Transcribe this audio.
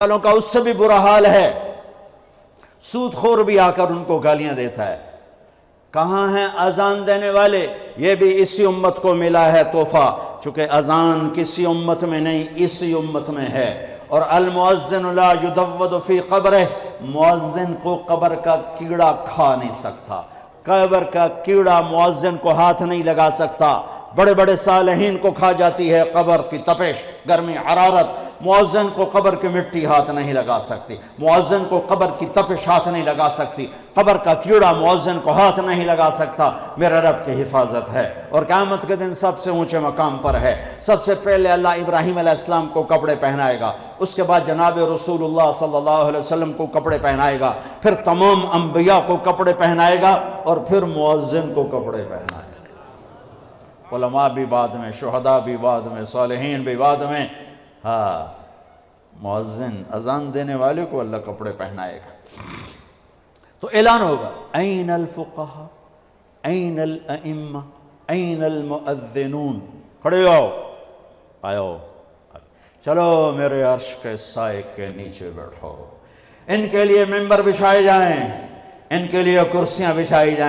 والوں کا اس سے بھی برا حال ہے، سود خور بھی آ کر ان کو گالیاں دیتا ہے۔ کہاں ہیں اذان دینے والے؟ یہ بھی اسی امت کو ملا ہے تحفہ، چونکہ اذان کسی امت میں نہیں اسی امت میں ہے۔ اور المؤذن لا یدود فی قبرہ، مؤذن کو قبر کا کیڑا کھا نہیں سکتا، قبر کا کیڑا مؤذن کو ہاتھ نہیں لگا سکتا۔ بڑے بڑے صالحین کو کھا جاتی ہے قبر کی تپش، گرمی، حرارت، مؤذن کو قبر کی مٹی ہاتھ نہیں لگا سکتی، مؤذن کو قبر کی تپش ہاتھ نہیں لگا سکتی، قبر کا کیڑا مؤذن کو ہاتھ نہیں لگا سکتا۔ میرے رب کی حفاظت ہے، اور قیامت کے دن سب سے اونچے مقام پر ہے۔ سب سے پہلے اللہ ابراہیم علیہ السلام کو کپڑے پہنائے گا، اس کے بعد جناب رسول اللہ صلی اللہ علیہ وسلم کو کپڑے پہنائے گا، پھر تمام انبیاء کو کپڑے پہنائے گا، اور پھر مؤذن کو کپڑے پہنائے گا۔ علماء بھی بعد میں، شہداء بھی بعد میں، صالحین بھی بعد میں۔ ہاں، مؤذن اذان دینے والے کو اللہ کپڑے پہنائے گا۔ تو اعلان ہوگا، این الفقہاء، این الائمہ، این المؤذنون، کھڑے ہو، آؤ، چلو میرے عرش کے سائے کے نیچے بیٹھو۔ ان کے لیے ممبر بچھائے جائیں، ان کے لیے کرسیاں بچھائی جائیں۔